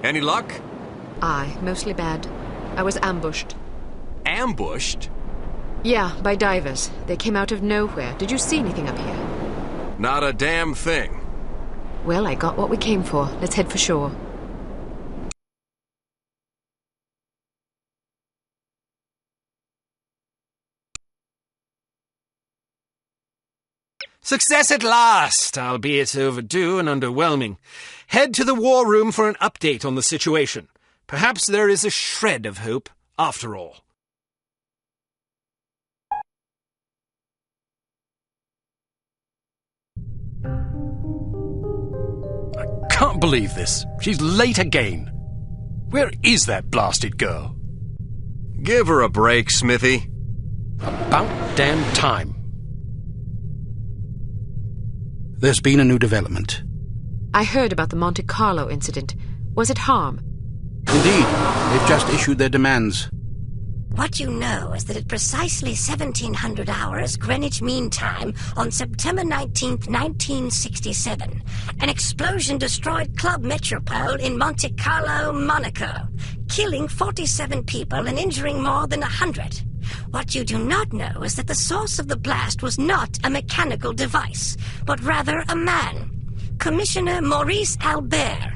Any luck? Aye, mostly bad. I was ambushed. Ambushed? Yeah, by divers. They came out of nowhere. Did you see anything up here? Not a damn thing. Well, I got what we came for. Let's head for shore. Success at last, albeit overdue and underwhelming. Head to the war room for an update on the situation. Perhaps there is a shred of hope, after all. I can't believe this. She's late again. Where is that blasted girl? Give her a break, Smithy. About damn time. There's been a new development. I heard about the Monte Carlo incident. Was it harm? Indeed, they've just issued their demands. What you know is that at precisely 1700 hours Greenwich Mean Time on September 19th, 1967, an explosion destroyed Club Metropole in Monte Carlo, Monaco, killing 47 people and injuring more than 100. What you do not know is that the source of the blast was not a mechanical device, but rather a man, Commissioner Maurice Albert.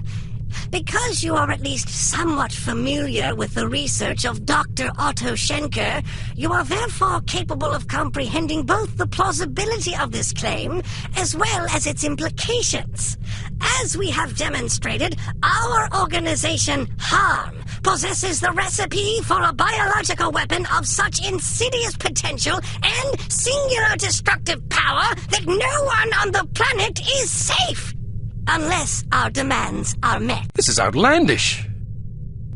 Because you are at least somewhat familiar with the research of Dr. Otto Schenker, you are therefore capable of comprehending both the plausibility of this claim as well as its implications. As we have demonstrated, our organization, HARM, possesses the recipe for a biological weapon of such insidious potential and singular destructive power that no one on the planet is safe. Unless our demands are met. This is outlandish.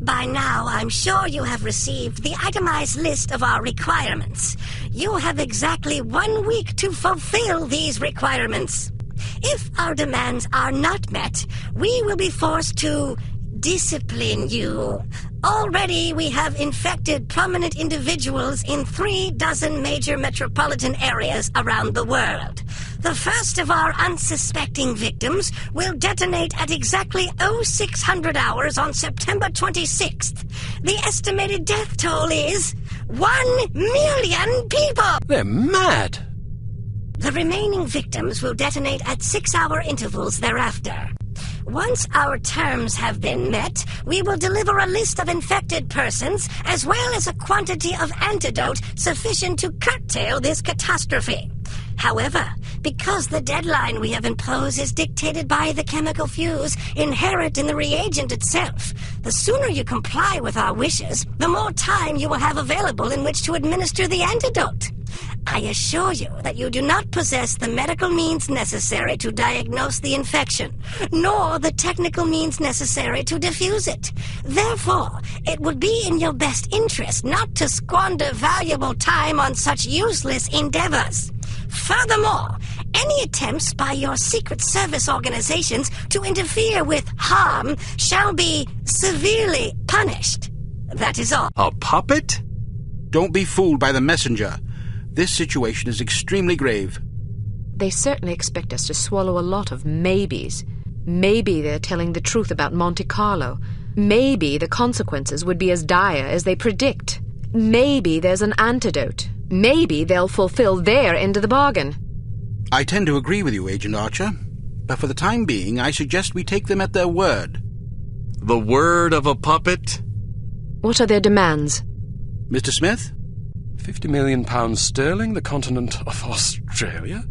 By now, I'm sure you have received the itemized list of our requirements. You have exactly 1 week to fulfill these requirements. If our demands are not met, we will be forced to discipline you. Already, we have infected prominent individuals in 36 major metropolitan areas around the world. The first of our unsuspecting victims will detonate at exactly 0600 hours on September 26th. The estimated death toll is 1 million people! They're mad! The remaining victims will detonate at 6-hour intervals thereafter. Once our terms have been met, we will deliver a list of infected persons as well as a quantity of antidote sufficient to curtail this catastrophe. However, because the deadline we have imposed is dictated by the chemical fuse inherent in the reagent itself, the sooner you comply with our wishes, the more time you will have available in which to administer the antidote. I assure you that you do not possess the medical means necessary to diagnose the infection, nor the technical means necessary to diffuse it. Therefore, it would be in your best interest not to squander valuable time on such useless endeavors. Furthermore, any attempts by your secret service organizations to interfere with HARM shall be severely punished. That is all. A puppet? Don't be fooled by the messenger. This situation is extremely grave. They certainly expect us to swallow a lot of maybes. Maybe they're telling the truth about Monte Carlo. Maybe the consequences would be as dire as they predict. Maybe there's an antidote. Maybe they'll fulfill their end of the bargain. I tend to agree with you, Agent Archer. But for the time being, I suggest we take them at their word. The word of a puppet? What are their demands? Mr. Smith? £50 million sterling, the continent of Australia,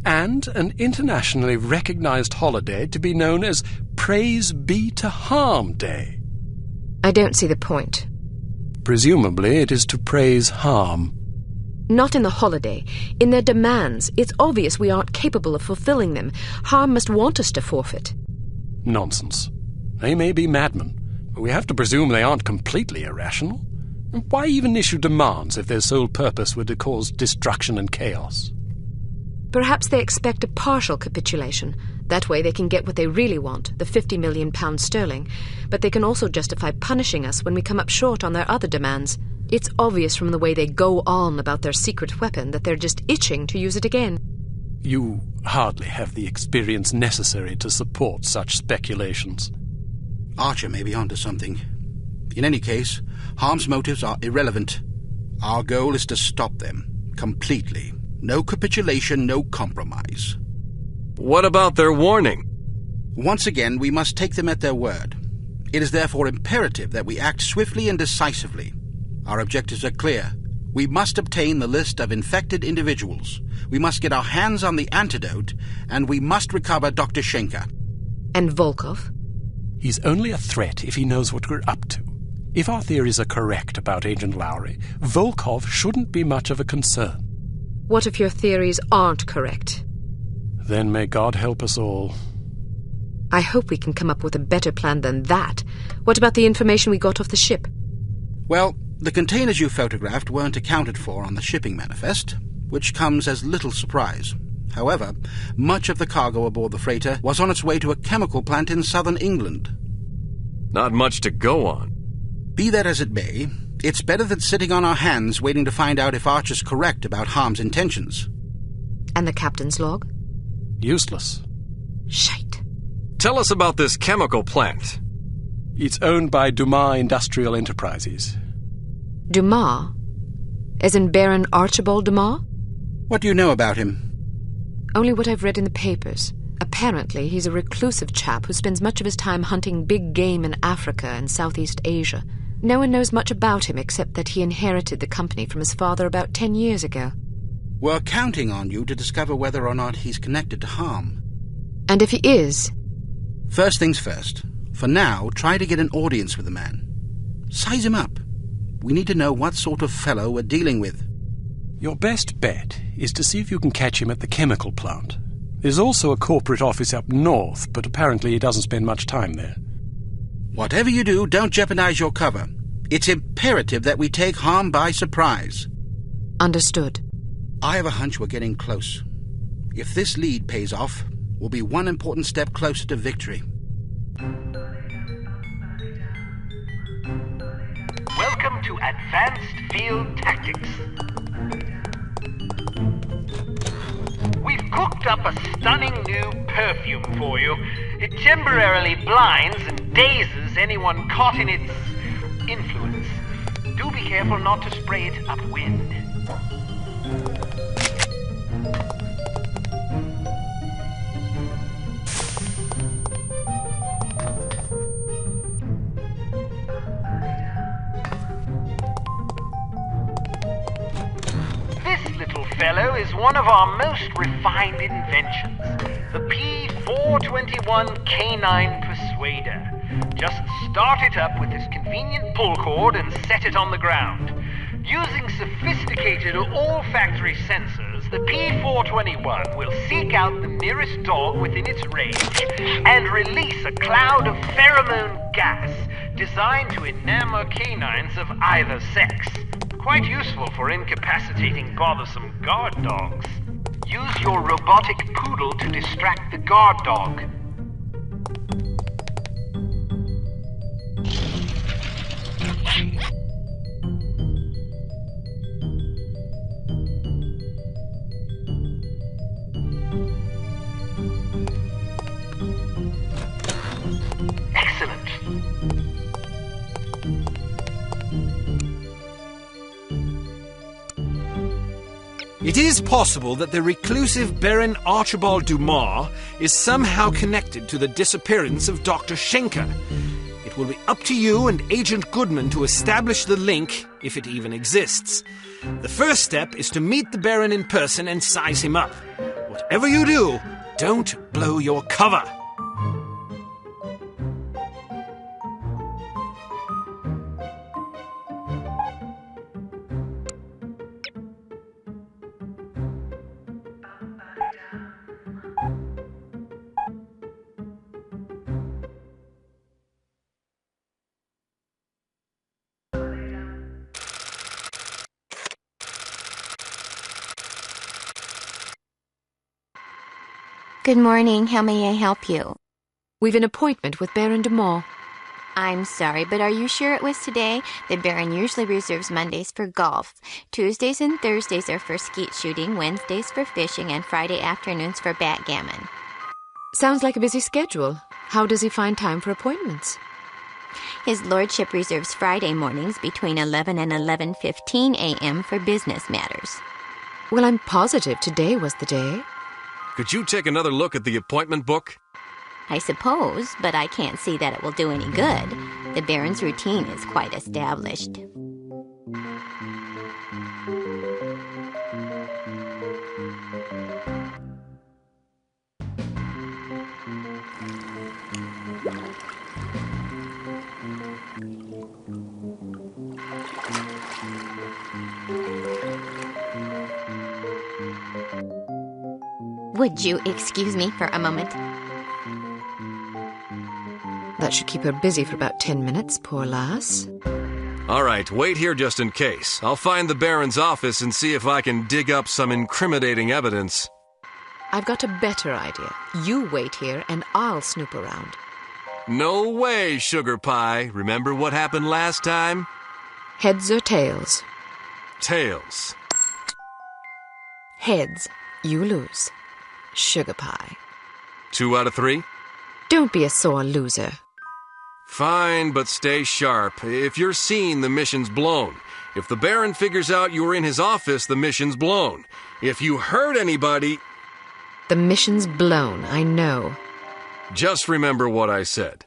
and an internationally recognized holiday to be known as Praise Be to Harm Day. I don't see the point. Presumably it is to praise harm. Not in the holiday. In their demands. It's obvious we aren't capable of fulfilling them. HARM must want us to forfeit. Nonsense. They may be madmen, but we have to presume they aren't completely irrational. Why even issue demands if their sole purpose were to cause destruction and chaos? Perhaps they expect a partial capitulation. That way they can get what they really want, the £50 million sterling. But they can also justify punishing us when we come up short on their other demands. It's obvious from the way they go on about their secret weapon that they're just itching to use it again. You hardly have the experience necessary to support such speculations. Archer may be onto something. In any case, Harm's motives are irrelevant. Our goal is to stop them, completely. No capitulation, no compromise. What about their warning? Once again, we must take them at their word. It is therefore imperative that we act swiftly and decisively. Our objectives are clear. We must obtain the list of infected individuals. We must get our hands on the antidote, and we must recover Dr. Schenker. And Volkov? He's only a threat if he knows what we're up to. If our theories are correct about Agent Lowry, Volkov shouldn't be much of a concern. What if your theories aren't correct? Then may God help us all. I hope we can come up with a better plan than that. What about the information we got off the ship? Well, the containers you photographed weren't accounted for on the shipping manifest, which comes as little surprise. However, much of the cargo aboard the freighter was on its way to a chemical plant in southern England. Not much to go on. Be that as it may, it's better than sitting on our hands waiting to find out if Archer's correct about Harm's intentions. And the captain's log? Useless. Shite. Tell us about this chemical plant. It's owned by Dumas Industrial Enterprises. Dumas? As in Baron Archibald Dumas? What do you know about him? Only what I've read in the papers. Apparently, he's a reclusive chap who spends much of his time hunting big game in Africa and Southeast Asia. No one knows much about him except that he inherited the company from his father about 10 years ago. We're counting on you to discover whether or not he's connected to Harm. And if he is? First things first. For now, try to get an audience with the man. Size him up. We need to know what sort of fellow we're dealing with. Your best bet is to see if you can catch him at the chemical plant. There's also a corporate office up north, but apparently he doesn't spend much time there. Whatever you do, don't jeopardize your cover. It's imperative that we take Harm by surprise. Understood. I have a hunch we're getting close. If this lead pays off, we'll be one important step closer to victory. Welcome to Advanced Field Tactics. We've cooked up a stunning new perfume for you. It temporarily blinds and dazes anyone caught in its influence. Do be careful not to spray it upwind. This little fellow is one of our most refined inventions, the P421 Canine Persuader. Just start it up with this convenient pull cord and set it on the ground. Using sophisticated olfactory sensors, the P421 will seek out the nearest dog within its range and release a cloud of pheromone gas designed to enamor canines of either sex. Quite useful for incapacitating bothersome guard dogs. Use your robotic poodle to distract the guard dog. Excellent. It is possible that the reclusive Baron Archibald Dumas is somehow connected to the disappearance of Dr. Schenker. It will be up to you and Agent Goodman to establish the link, if it even exists. The first step is to meet the Baron in person and size him up. Whatever you do, don't blow your cover. Good morning. How may I help you? We've an appointment with Baron Dumas. I'm sorry, but are you sure it was today? The Baron usually reserves Mondays for golf. Tuesdays and Thursdays are for skeet shooting, Wednesdays for fishing, and Friday afternoons for backgammon. Sounds like a busy schedule. How does he find time for appointments? His lordship reserves Friday mornings between 11 and 11:15 a.m. for business matters. Well, I'm positive today was the day. Could you take another look at the appointment book? I suppose, but I can't see that it will do any good. The Baron's routine is quite established. Would you excuse me for a moment? That should keep her busy for about 10 minutes, poor lass. All right, wait here just in case. I'll find the Baron's office and see if I can dig up some incriminating evidence. I've got a better idea. You wait here and I'll snoop around. No way, Sugar Pie. Remember what happened last time? Heads or tails? Tails. Heads. You lose. Sugar Pie. 2 out of 3? Don't be a sore loser. Fine, but stay sharp. If you're seen, the mission's blown. If the Baron figures out you were in his office, the mission's blown. If you hurt anybody... The mission's blown, I know. Just remember what I said.